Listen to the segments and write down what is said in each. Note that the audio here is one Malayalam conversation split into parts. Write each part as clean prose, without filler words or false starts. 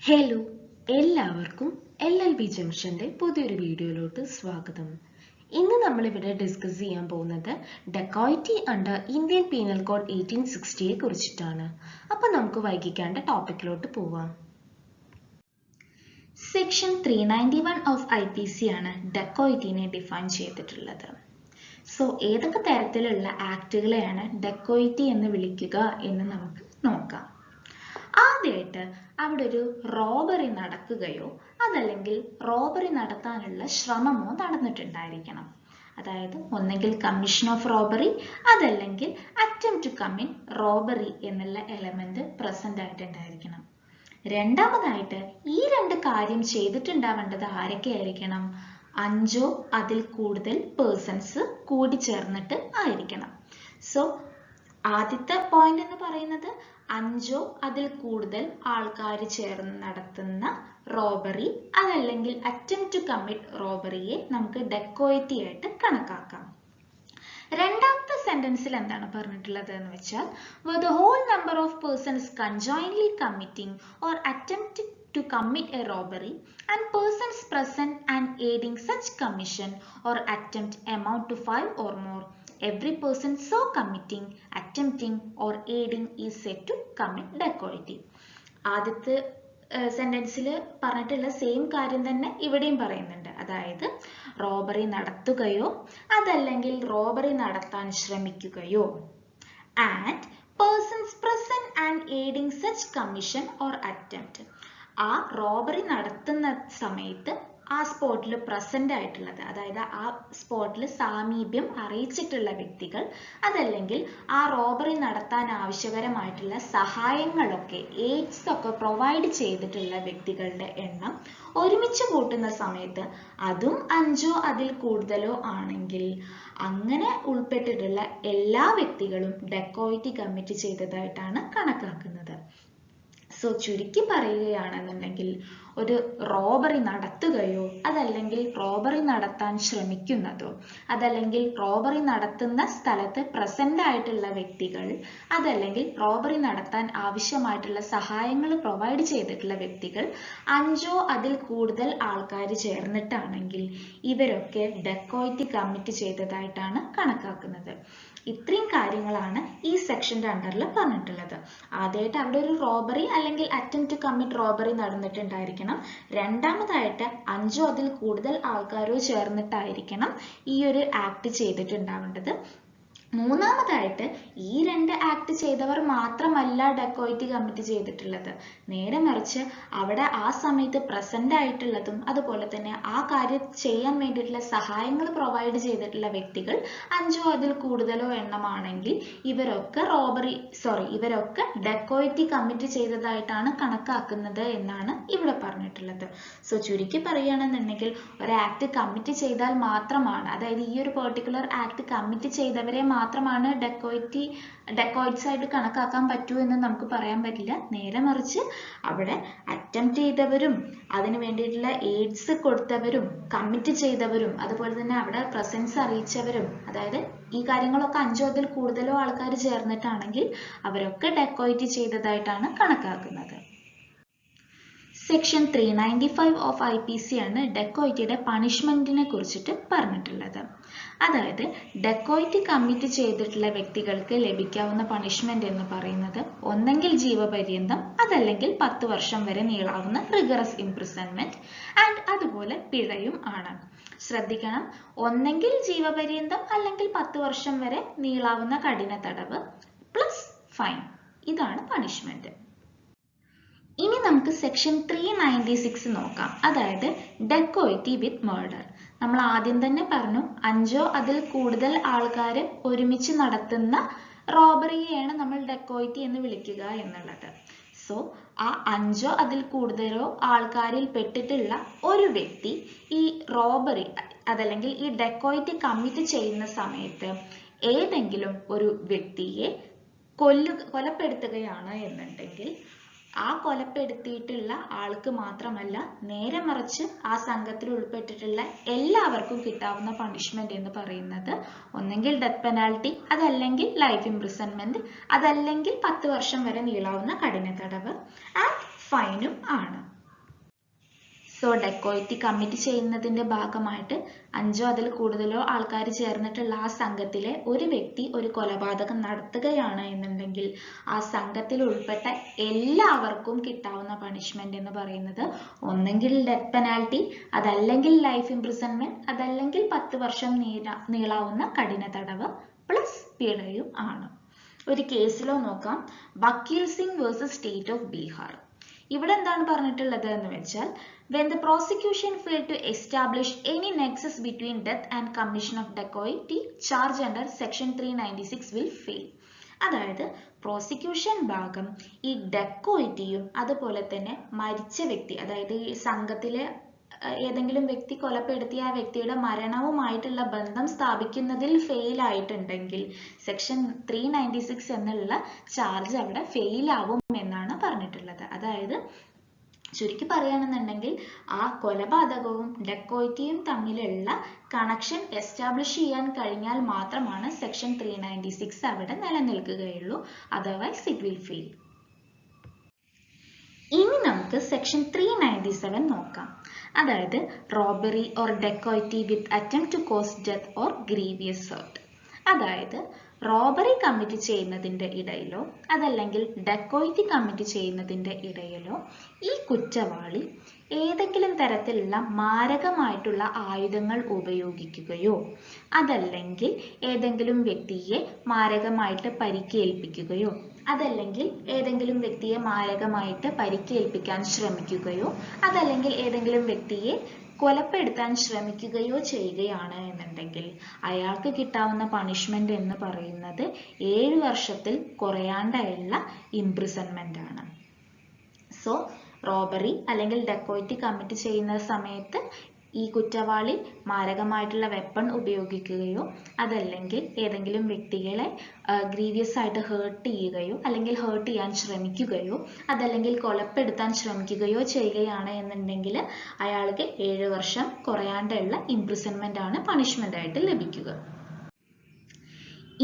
ഹലോ, എല്ലാവർക്കും LLB ജംഗ്ഷന്റെ പുതിയൊരു വീഡിയോയിലോട്ട് സ്വാഗതം. ഇന്ന് നമ്മളിവിടെ ഡിസ്കസ് ചെയ്യാൻ പോകുന്നത് dacoity under Indian penal code 1860യെ കുറിച്ചിട്ടാണ്. അപ്പോൾ നമുക്ക് വൈകിക്കാണ്ട് ടോപ്പിക്കിലോട്ട് പോവാം. സെക്ഷൻ 391 ഓഫ് IPC ആണ് ഡെക്കോയിറ്റിനെ ഡിഫൈൻ ചെയ്തിട്ടുള്ളത്. സോ ഏതൊക്കെ തരത്തിലുള്ള ആക്ടുകളെയാണ് ഡെക്കോയിറ്റി എന്ന് വിളിക്കുക എന്ന് നമുക്ക് നോക്കാം. ആദ്യമായിട്ട് അവിടെ ഒരു റോബറി നടക്കുകയോ അതല്ലെങ്കിൽ റോബറി നടത്താനുള്ള ശ്രമമോ നടന്നിട്ടുണ്ടായിരിക്കണം. അതായത് ഒന്നെങ്കിൽ കമ്മീഷൻ ഓഫ് റോബറി അതല്ലെങ്കിൽ അറ്റംപ്റ്റ് ടു കമ്മിറ്റ് റോബറി എന്നുള്ള എലമെന്റ് പ്രസന്റ് ആയിട്ടുണ്ടായിരിക്കണം. രണ്ടാമതായിട്ട് ഈ രണ്ട് കാര്യം ചെയ്തിട്ടുണ്ടാവേണ്ടത് ആരൊക്കെ ആയിരിക്കണം? 5 അതിൽ കൂടുതൽ പേഴ്സൺസ് കൂടി ചേർന്നിട്ട് ആയിരിക്കണം. സോ ആദ്യത്തെ പോയിന്റ് എന്ന് പറയുന്നത് 5 അതിൽ കൂടുതൽ ആൾക്കാർ ചേർന്ന് നടത്തുന്ന റോബറി അതല്ലെങ്കിൽ അറ്റംപ്റ്റ് ടു കമ്മിറ്റ് റോബറിയെ നമുക്ക് ഡെക്കോയിറ്റി ആയിട്ട് കണക്കാക്കാം. രണ്ടാമത്തെ സെന്റൻസിൽ എന്താണ് പറഞ്ഞിട്ടുള്ളത് എന്ന് വെച്ചാൽ where the whole number of persons conjointly committing or attempting to commit a robbery and persons present and aiding such commission or attempt amount to 5 or more, every person so committing, attempting or aiding is said to commit dacoity. ആദ്യത്തെ സെന്റൻസിൽ പറഞ്ഞിട്ടുള്ള സെയിം കാര്യം തന്നെ ഇവിടെയും പറയുന്നുണ്ട്. അതായത് റോബറി നടത്തുകയോ അതല്ലെങ്കിൽ റോബറി നടത്താൻ ശ്രമിക്കുകയോ and persons present and aiding such commission or attempt. ആ റോബറി നടത്തുന്ന സമയത്ത് ആ സ്പോട്ടിൽ പ്രസന്റ് ആയിട്ടുള്ളത്, അതായത് ആ സ്പോട്ടിൽ സാമീപ്യം അറിയിച്ചിട്ടുള്ള വ്യക്തികൾ അതല്ലെങ്കിൽ ആ റോബറി നടത്താൻ ആവശ്യകരമായിട്ടുള്ള സഹായങ്ങളൊക്കെ എയ്ഡ്സ് ഒക്കെ പ്രൊവൈഡ് ചെയ്തിട്ടുള്ള വ്യക്തികളുടെ എണ്ണം ഒരുമിച്ച് കൂട്ടുന്ന സമയത്ത് അതും 5 അതിൽ കൂടുതലോ ആണെങ്കിൽ അങ്ങനെ ഉൾപ്പെട്ടിട്ടുള്ള എല്ലാ വ്യക്തികളും ഡെക്കോയിറ്റി കമ്മിറ്റ് ചെയ്തതായിട്ടാണ് കണക്കാക്കുന്നത്. സോ ചുരുക്കി പറയുകയാണെന്നുണ്ടെങ്കിൽ ഒരു റോബറി നടത്തുകയോ അതല്ലെങ്കിൽ റോബറി നടത്താൻ ശ്രമിക്കുന്നതോ അതല്ലെങ്കിൽ റോബറി നടത്തുന്ന സ്ഥലത്ത് പ്രസന്റ് ആയിട്ടുള്ള വ്യക്തികൾ അതല്ലെങ്കിൽ റോബറി നടത്താൻ ആവശ്യമായിട്ടുള്ള സഹായങ്ങൾ പ്രൊവൈഡ് ചെയ്തിട്ടുള്ള വ്യക്തികൾ 5 അതിൽ കൂടുതൽ ആൾക്കാർ ചേർന്നിട്ടാണെങ്കിൽ ഇവരൊക്കെ ഡെക്കോയിറ്റി കമ്മിറ്റ് ചെയ്തതായിട്ടാണ് കണക്കാക്കുന്നത്. ഇത്രയും കാര്യങ്ങളാണ് ഈ സെക്ഷന്റെ അണ്ടറിൽ പറഞ്ഞിട്ടുള്ളത്. ആദ്യമായിട്ട് അവിടെ ഒരു റോബറി അല്ലെങ്കിൽ അറ്റംപ്റ്റ് ടു കമ്മിറ്റ് റോബറി നടന്നിട്ടുണ്ടായിരിക്കണം. രണ്ടാമതായിട്ട് 5 അതിൽ കൂടുതൽ ആൾക്കാരോ ചേർന്നിട്ടായിരിക്കണം ഈ ഒരു ആക്ട് ചെയ്തിട്ടുണ്ടാവേണ്ടത്. മൂന്നാമതായിട്ട് ഈ രണ്ട് ആക്ട് ചെയ്തവർ മാത്രമല്ല ഡെക്കോയിറ്റി കമ്മിറ്റ് ചെയ്തിട്ടുള്ളത്, നേരെ മറിച്ച് അവിടെ ആ സമയത്ത് പ്രസന്റ് ആയിട്ടുള്ളതും അതുപോലെ തന്നെ ആ കാര്യം ചെയ്യാൻ വേണ്ടിയിട്ടുള്ള സഹായങ്ങൾ പ്രൊവൈഡ് ചെയ്തിട്ടുള്ള വ്യക്തികൾ 5 അതിൽ കൂടുതലോ എണ്ണമാണെങ്കിൽ ഇവരൊക്കെ ഡെക്കോയിറ്റി കമ്മിറ്റ് ചെയ്തതായിട്ടാണ് കണക്കാക്കുന്നത് എന്നാണ് ഇവിടെ പറഞ്ഞിട്ടുള്ളത്. സോ ചുരുക്കി പറയുകയാണെന്നുണ്ടെങ്കിൽ ഒരു ആക്ട് കമ്മിറ്റ് ചെയ്താൽ മാത്രമാണ്, അതായത് ഈ ഒരു പെർട്ടിക്കുലർ ആക്ട് കമ്മിറ്റ് ചെയ്തവരെ മാത്രമാണ് ഡെക്കോയിറ്റ്സ് ആയിട്ട് കണക്കാക്കാൻ പറ്റൂ എന്ന് നമുക്ക് പറയാൻ പറ്റില്ല. നേരെ മറിച്ച് അവിടെ അറ്റംപ്റ്റ് ചെയ്തവരും അതിന് വേണ്ടിയിട്ടുള്ള എയ്ഡ്സ് കൊടുത്തവരും കമ്മിറ്റ് ചെയ്തവരും അതുപോലെ തന്നെ അവിടെ പ്രസൻസ് അറിയിച്ചവരും, അതായത് ഈ കാര്യങ്ങളൊക്കെ 5 അതിൽ കൂടുതലോ ആൾക്കാർ ചേർന്നിട്ടാണെങ്കിൽ അവരൊക്കെ ഡെക്കോയിറ്റി ചെയ്തതായിട്ടാണ് കണക്കാക്കുന്നത്. സെക്ഷൻ 395 ഓഫ് IPC ആണ് ഡെക്കോയിറ്റിയുടെ പണിഷ്മെന്റിനെ കുറിച്ചിട്ട് പറഞ്ഞിട്ടുള്ളത്. അതായത് ഡെക്കോയിറ്റി കമ്മിറ്റ് ചെയ്തിട്ടുള്ള വ്യക്തികൾക്ക് ലഭിക്കാവുന്ന പണിഷ്മെന്റ് എന്ന് പറയുന്നത് ഒന്നെങ്കിൽ ജീവപര്യന്തം അതല്ലെങ്കിൽ 10 വർഷം വരെ നീളാവുന്ന റിഗറസ് ഇംപ്രിസൺമെന്റ് ആൻഡ് അതുപോലെ പിഴയും ആണ്. ശ്രദ്ധിക്കണം, ഒന്നെങ്കിൽ ജീവപര്യന്തം അല്ലെങ്കിൽ 10 വർഷം വരെ നീളാവുന്ന കഠിന തടവ് പ്ലസ് ഫൈൻ, ഇതാണ് പണിഷ്മെന്റ്. ഇനി നമുക്ക് സെക്ഷൻ 396 നോക്കാം. അതായത് ഡെക്കോയിറ്റി വിത്ത് മർഡർ. നമ്മൾ ആദ്യം തന്നെ പറഞ്ഞു 5 അതിൽ കൂടുതൽ ആൾക്കാർ ഒരുമിച്ച് നടത്തുന്ന റോബറിയെയാണ് നമ്മൾ ഡെക്കോയിറ്റി എന്ന് വിളിക്കുക എന്നുള്ളത്. സോ ആ 5 അതിൽ കൂടുതലോ ആൾക്കാരിൽ പെട്ടിട്ടുള്ള ഒരു വ്യക്തി ഈ റോബറി അതല്ലെങ്കിൽ ഈ ഡെക്കോയിറ്റി കമ്മിറ്റ് ചെയ്യുന്ന സമയത്ത് ഏതെങ്കിലും ഒരു വ്യക്തിയെ കൊലപ്പെടുത്തുകയാണ് എന്നുണ്ടെങ്കിൽ ആ കൊലപ്പെടുത്തിയിട്ടുള്ള ആൾക്ക് മാത്രമല്ല നേരെ മറിച്ച് ആ സംഘത്തിൽ ഉൾപ്പെട്ടിട്ടുള്ള എല്ലാവർക്കും കിട്ടാവുന്ന പണിഷ്മെന്റ് എന്ന് പറയുന്നത് ഒന്നെങ്കിൽ ഡെത്ത് പെനാൽറ്റി അതല്ലെങ്കിൽ ലൈഫ് ഇംപ്രിസൺമെന്റ് അതല്ലെങ്കിൽ 10 വർഷം വരെ നീളാവുന്ന കഠിന തടവ് ആൻഡ് ഫൈനും ആണ്. സോ ഡെക്കോയിറ്റി കമ്മിറ്റ് ചെയ്യുന്നതിന്റെ ഭാഗമായിട്ട് 5 അതിൽ കൂടുതലോ ആൾക്കാർ ചേർന്നിട്ടുള്ള ആ സംഘത്തിലെ ഒരു വ്യക്തി ഒരു കൊലപാതകം നടത്തുകയാണ് എന്നുണ്ടെങ്കിൽ ആ സംഘത്തിൽ ഉൾപ്പെട്ട എല്ലാവർക്കും കിട്ടാവുന്ന പണിഷ്മെന്റ് എന്ന് പറയുന്നത് ഒന്നെങ്കിൽ ഡെത്ത് പെനാൽറ്റി, അതല്ലെങ്കിൽ ലൈഫ് ഇംപ്രിസൺമെന്റ്, അതല്ലെങ്കിൽ 10 വർഷം നീളാവുന്ന കഠിന തടവ് പ്ലസ് പിഴയും ആണ്. ഒരു കേസിലോ നോക്കാം, വക്കീൽ Singh versus state of Bihar. ഇവിടെ എന്താണ് പറഞ്ഞിട്ടുള്ളത് എന്ന് വെച്ചാൽ, when the prosecution failed to establish any nexus between death and commission of dacoity, charge under section 396 will fail. അതായത് പ്രോസിക്യൂഷൻ ഭാഗം ഈ ഡെക്കോയിറ്റിയും അതുപോലെ തന്നെ മരിച്ച വ്യക്തി, അതായത് ഈ സംഘത്തിലെ ഏതെങ്കിലും വ്യക്തി കൊലപ്പെടുത്തിയ ആ വ്യക്തിയുടെ മരണവുമായിട്ടുള്ള ബന്ധം സ്ഥാപിക്കുന്നതിൽ ഫെയിൽ ആയിട്ടുണ്ടെങ്കിൽ സെക്ഷൻ 396 എന്നുള്ള ചാർജ് അവിടെ ഫെയിൽ ആവും എന്നാണ് പറഞ്ഞിട്ടുള്ളത്. അതായത് ചുരുക്കി പറയുകയാണെന്നുണ്ടെങ്കിൽ ആ കൊലപാതകവും ഡെക്കോയിറ്റിയും തമ്മിലുള്ള കണക്ഷൻ എസ്റ്റാബ്ലിഷ് ചെയ്യാൻ കഴിഞ്ഞാൽ മാത്രമാണ് സെക്ഷൻ 396 അവിടെ നിലനിൽക്കുകയുള്ളൂ. Otherwise it will fail. ഇനി നമുക്ക് സെക്ഷൻ 397 നോക്കാം. അതായത് robbery or dacoity with attempt to cause death or grievous hurt. അതായത് റോബറി കമ്മിറ്റ് ചെയ്യുന്നതിന്റെ ഇടയിലോ അതല്ലെങ്കിൽ ഡെക്കോയിറ്റി കമ്മിറ്റ് ചെയ്യുന്നതിന്റെ ഇടയിലോ ഈ കുറ്റവാളി ഏതെങ്കിലും തരത്തിലുള്ള മാരകമായിട്ടുള്ള ആയുധങ്ങൾ ഉപയോഗിക്കുകയോ അതല്ലെങ്കിൽ ഏതെങ്കിലും വ്യക്തിയെ മാരകമായിട്ട് പരിക്കേൽപ്പിക്കുകയോ അതല്ലെങ്കിൽ ഏതെങ്കിലും വ്യക്തിയെ മാരകമായിട്ട് പരിക്കേൽപ്പിക്കാൻ ശ്രമിക്കുകയോ അതല്ലെങ്കിൽ ഏതെങ്കിലും വ്യക്തിയെ കൊലപ്പെടുത്താൻ ശ്രമിക്കുകയോ ചെയ്യുകയാണ് എന്നുണ്ടെങ്കിൽ അയാൾക്ക് കിട്ടാവുന്ന പണിഷ്മെന്റ് എന്ന് പറയുന്നത് 7 വർഷത്തിൽ കുറയാണ്ടുള്ള ഇംപ്രിസൺമെന്റ് ആണ്. സോ റോബറി അല്ലെങ്കിൽ ഡെക്കോയിറ്റി കമ്മിറ്റ് ചെയ്യുന്ന സമയത്ത് ഈ കുറ്റവാളി മാരകമായിട്ടുള്ള വെപ്പൺ ഉപയോഗിക്കുകയോ അതല്ലെങ്കിൽ ഏതെങ്കിലും വ്യക്തികളെ ഗ്രീവിയസ് ആയിട്ട് ഹേർട്ട് ചെയ്യുകയോ അല്ലെങ്കിൽ ഹേർട്ട് ചെയ്യാൻ ശ്രമിക്കുകയോ അതല്ലെങ്കിൽ കൊലപ്പെടുത്താൻ ശ്രമിക്കുകയോ ചെയ്യുകയാണ് എന്നുണ്ടെങ്കിൽ അയാൾക്ക് 7 വർഷം കുറയാണ്ടുള്ള ഇംപ്രിസൺമെന്റ് ആണ് പണിഷ്മെന്റ് ആയിട്ട് ലഭിക്കുക.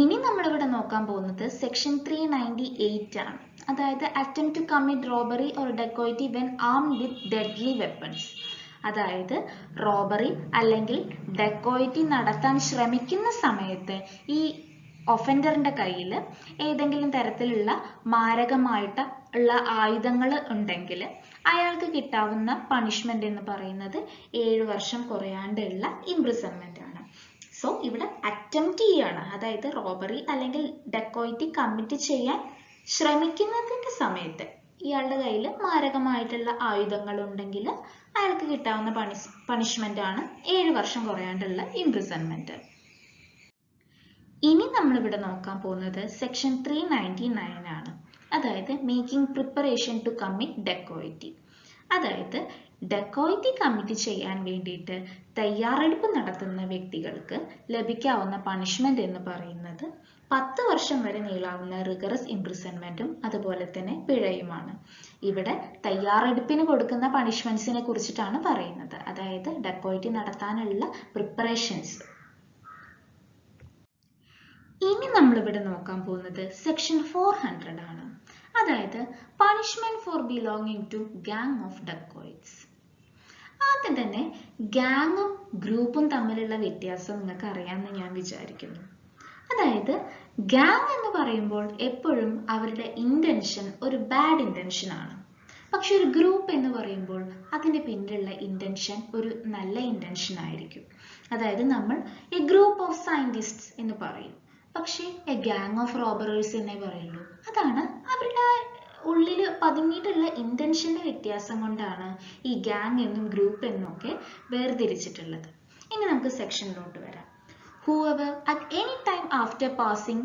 ഇനി നമ്മളിവിടെ നോക്കാൻ പോകുന്നത് സെക്ഷൻ 398 ആണ്. അതായത് attempt to commit robbery or dacoity when armed with deadly weapons. അതായത് റോബറി അല്ലെങ്കിൽ ഡെക്കോയിറ്റി നടത്താൻ ശ്രമിക്കുന്ന സമയത്ത് ഈ ഒഫൻഡറിന്റെ കയ്യിൽ ഏതെങ്കിലും തരത്തിലുള്ള മാരകമായിട്ട് ഉള്ള ആയുധങ്ങൾ ഉണ്ടെങ്കിൽ അയാൾക്ക് കിട്ടാവുന്ന പണിഷ്മെന്റ് എന്ന് പറയുന്നത് 7 വർഷം കുറയാണ്ടുള്ള ഇംപ്രിസൺമെന്റ് ആണ്. സോ ഇവിടെ അറ്റംപ്റ്റ് ചെയ്യാണ്, അതായത് റോബറി അല്ലെങ്കിൽ ഡെക്കോയിറ്റി കമ്മിറ്റ് ചെയ്യാൻ ശ്രമിക്കുന്നതിന്റെ സമയത്ത് ഇയാളുടെ കയ്യിൽ മാരകമായിട്ടുള്ള ആയുധങ്ങൾ ഉണ്ടെങ്കിൽ അയാൾക്ക് കിട്ടാവുന്ന പണിഷ്മെന്റ് ആണ് 7 വർഷം കുറയാണ്ടുള്ള ഇംപ്രിസൺമെന്റ്. ഇനി നമ്മളിവിടെ നോക്കാൻ പോകുന്നത് സെക്ഷൻ 399 ആണ്. അതായത് making preparation to commit dacoity. അതായത് ഡെക്കോയിറ്റി കമ്മിറ്റ് ചെയ്യാൻ വേണ്ടിയിട്ട് തയ്യാറെടുപ്പ് നടത്തുന്ന വ്യക്തികൾക്ക് ലഭിക്കാവുന്ന പണിഷ്മെന്റ് എന്ന് പറയുന്നത് 10 വർഷം വരെ നീളാവുന്ന റിഗറസ് ഇംപ്രിസൺമെന്റും അതുപോലെ തന്നെ പിഴയുമാണ്. ഇവിടെ തയ്യാറെടുപ്പിന് കൊടുക്കുന്ന പണിഷ്മെന്റ്സിനെ കുറിച്ചിട്ടാണ് പറയുന്നത്, അതായത് ഡെക്കോയിറ്റി നടത്താനുള്ള പ്രിപ്പറേഷൻസ്. ഇനി നമ്മളിവിടെ നോക്കാൻ പോകുന്നത് സെക്ഷൻ 400 ആണ്. അതായത് punishment for belonging to gang of dacoits. ആദ്യം തന്നെ ഗാങ്ങും ഗ്രൂപ്പും തമ്മിലുള്ള വ്യത്യാസം നിങ്ങൾക്ക് അറിയാമെന്ന് ഞാൻ വിചാരിക്കുന്നു. അതായത് ഗാങ് എന്ന് പറയുമ്പോൾ എപ്പോഴും അവരുടെ ഇന്റൻഷൻ ഒരു ബാഡ് ഇന്റൻഷൻ ആണ്. പക്ഷെ ഒരു ഗ്രൂപ്പ് എന്ന് പറയുമ്പോൾ അതിന്റെ പിന്നിലുള്ള ഇന്റൻഷൻ ഒരു നല്ല ഇന്റൻഷൻ ആയിരിക്കും. അതായത് നമ്മൾ എ ഗ്രൂപ്പ് ഓഫ് സയന്റിസ്റ്റ്സ് എന്ന് പറയും, പക്ഷെ എ ഗാങ് ഓഫ് റോബറേഴ്സ് എന്നേ പറയുള്ളൂ. അതാണ് അവരുടെ ഉള്ളിൽ പതുങ്ങിയിട്ടുള്ള ഇന്റൻഷന്റെ വ്യത്യാസം കൊണ്ടാണ് ഈ ഗാങ് എന്നും ഗ്രൂപ്പ് എന്നും ഒക്കെ വേർതിരിച്ചിട്ടുള്ളത്. ഇനി നമുക്ക് സെക്ഷനിലോട്ട് വരാം. Whoever at any time after passing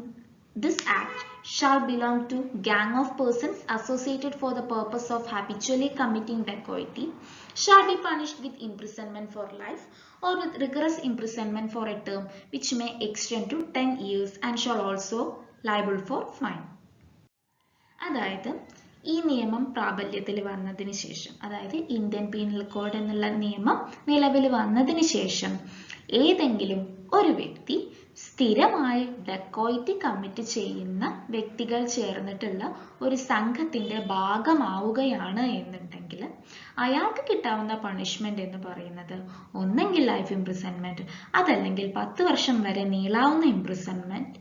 this act shall belong to gang of persons associated for the purpose of habitually committing dacoity shall be punished with imprisonment for life or with rigorous imprisonment for a term which may extend to 10 years and shall also liable for fine. അതായത് ഈ നിയമം പ്രാബല്യത്തിൽ വന്നതിന് ശേഷം, അതായത് ഇന്ത്യൻ പീനൽ കോഡ് എന്നുള്ള നിയമം നിലവിൽ വന്നതിന് ശേഷം ഏതെങ്കിലും ഒരു വ്യക്തി സ്ഥിരമായി ഡെക്കോയിറ്റി കമ്മിറ്റ് ചെയ്യുന്ന വ്യക്തികൾ ചേർന്നിട്ടുള്ള ഒരു സംഘത്തിന്റെ ഭാഗമാവുകയാണ് എന്നുണ്ടെങ്കിൽ അയാൾക്ക് കിട്ടാവുന്ന പണിഷ്മെന്റ് എന്ന് പറയുന്നത് ഒന്നെങ്കിൽ ലൈഫ് ഇംപ്രിസൺമെന്റ്, അതല്ലെങ്കിൽ 10 വർഷം വരെ നീളാവുന്ന ഇംപ്രിസൺമെന്റ്,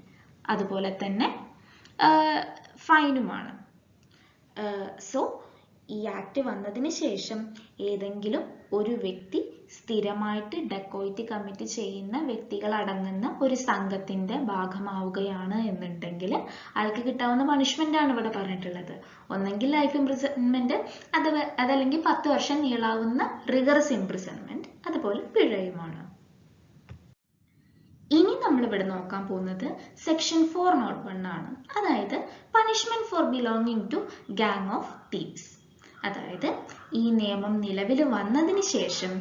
അതുപോലെ തന്നെ ഫൈനുമാണ്. സോ ഈ ആക്ട് വന്നതിന് ശേഷം ഏതെങ്കിലും ഒരു വ്യക്തി സ്ഥിരമായിട്ട് ഡക്കോയിറ്റി കമ്മിറ്റ് ചെയ്യുന്ന വ്യക്തികൾ അടങ്ങുന്ന ഒരു സംഘത്തിന്റെ ഭാഗമാവുകയാണ് എന്നുണ്ടെങ്കിൽ അയാൾക്ക് കിട്ടാവുന്ന പണിഷ്മെന്റ് ആണ് ഇവിടെ പറഞ്ഞിട്ടുള്ളത്. ഒന്നെങ്കിൽ ലൈഫ് ഇംപ്രിസൺമെന്റ്, അതല്ലെങ്കിൽ 10 വർഷം നീളാവുന്ന റിഗറസ് ഇംപ്രിസൺമെന്റ്, അതുപോലെ പിഴയുമാണ്. ഇനി നമ്മൾ ഇവിടെ നോക്കാൻ പോകുന്നത് സെക്ഷൻ 401 ആണ്. അതായത് punishment for belonging to gang of thieves. അതായത് ഈ നിയമം നിലവിൽ വന്നതിന് ശേഷം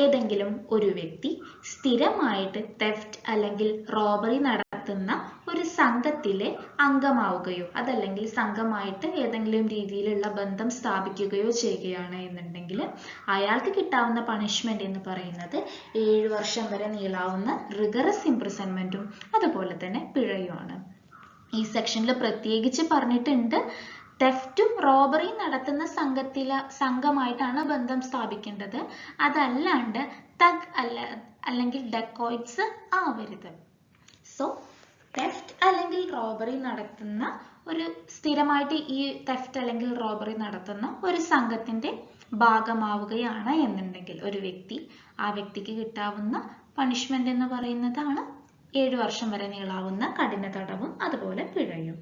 ഏതെങ്കിലും ഒരു വ്യക്തി സ്ഥിരമായിട്ട് തെഫ്റ്റ് അല്ലെങ്കിൽ റോബറി നടത്തുന്ന ഒരു സംഘത്തിലെ അംഗമാവുകയോ അതല്ലെങ്കിൽ സംഘമായിട്ട് ഏതെങ്കിലും രീതിയിലുള്ള ബന്ധം സ്ഥാപിക്കുകയോ ചെയ്യുകയാണ് എന്നുണ്ടെങ്കിൽ അയാൾക്ക് കിട്ടാവുന്ന പണിഷ്മെന്റ് എന്ന് പറയുന്നത് 7 വർഷം വരെ നീളാവുന്ന റിഗറസ് ഇംപ്രിസൺമെന്റും അതുപോലെ തന്നെ പിഴയുമാണ്. ഈ സെക്ഷനിൽ പ്രത്യേകിച്ച് പറഞ്ഞിട്ടുണ്ട് തെഫ്റ്റും റോബറിയും നടത്തുന്ന സംഘമായിട്ടാണ് ബന്ധം സ്ഥാപിക്കേണ്ടത്. അതല്ലാണ്ട് തഗ് അല്ലെങ്കിൽ ഡെക്കോയിറ്റ്സ് ആവരുത്. സോ തെഫ്റ്റ് അല്ലെങ്കിൽ റോബറി നടത്തുന്ന ഒരു സ്ഥിരമായിട്ട് ഈ തെഫ്റ്റ് അല്ലെങ്കിൽ റോബറി നടത്തുന്ന ഒരു സംഘത്തിന്റെ ഭാഗമാവുകയാണ് എന്നുണ്ടെങ്കിൽ ഒരു വ്യക്തി, ആ വ്യക്തിക്ക് കിട്ടാവുന്ന പണിഷ്മെന്റ് എന്ന് പറയുന്നതാണ് 7 വർഷം വരെ നീളാവുന്ന കഠിന തടവും അതുപോലെ പിഴയും.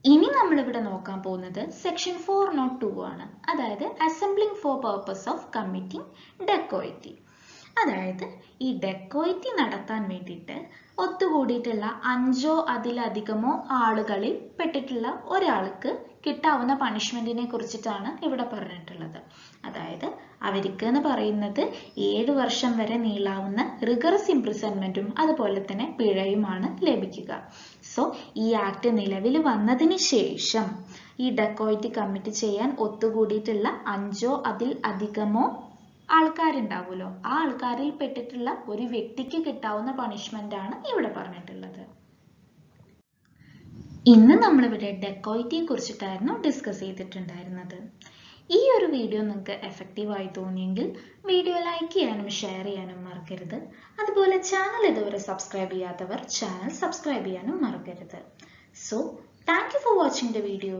ഇനി നമ്മളിവിടെ നോക്കാൻ പോകുന്നത് സെക്ഷൻ 402 ആണ്. അതായത് assembling for purpose of committing dacoity. അതായത് ഈ ഡെക്കോയിറ്റി നടത്താൻ വേണ്ടിയിട്ട് ഒത്തുകൂടിയിട്ടുള്ള 5 അതിലധികമോ ആളുകളിൽ പെട്ടിട്ടുള്ള ഒരാൾക്ക് കിട്ടാവുന്ന പണിഷ്മെന്റിനെ കുറിച്ചിട്ടാണ് ഇവിടെ പറഞ്ഞിട്ടുള്ളത്. അതായത് അവർക്ക് എന്ന് പറയുന്നത് 7 വർഷം വരെ നീളാവുന്ന റിഗറസ് ഇംപ്രിസൺമെന്റും അതുപോലെ തന്നെ പിഴയുമാണ് ലഭിക്കുക. സോ ഈ ആക്ട് നിലവിൽ വന്നതിന് ശേഷം ഈ ഡെക്കോയിറ്റി കമ്മിറ്റ് ചെയ്യാൻ ഒത്തുകൂടിയിട്ടുള്ള 5 അതിൽ അധികമോ ആൾക്കാരുണ്ടാവുമല്ലോ, ആ ആൾക്കാരിൽ പെട്ടിട്ടുള്ള ഒരു വ്യക്തിക്ക് കിട്ടാവുന്ന പണിഷ്മെന്റ് ആണ് ഇവിടെ പറഞ്ഞിട്ടുള്ളത്. ഇന്ന് നമ്മളിവിടെ ഡെക്കോയിറ്റിയെ കുറിച്ചിട്ടായിരുന്നു ഡിസ്കസ് ചെയ്തിട്ടുണ്ടായിരുന്നത്. ഈ ഒരു വീഡിയോ നിങ്ങൾക്ക് എഫക്റ്റീവായി തോന്നിയെങ്കിൽ വീഡിയോ ലൈക്ക് ചെയ്യാനും ഷെയർ ചെയ്യാനും മറക്കരുത്. അതുപോലെ ചാനൽ ഇതുവരെ സബ്സ്ക്രൈബ് ചെയ്യാത്തവർ ചാനൽ സബ്സ്ക്രൈബ് ചെയ്യാനും മറക്കരുത്. So thank you for watching the video.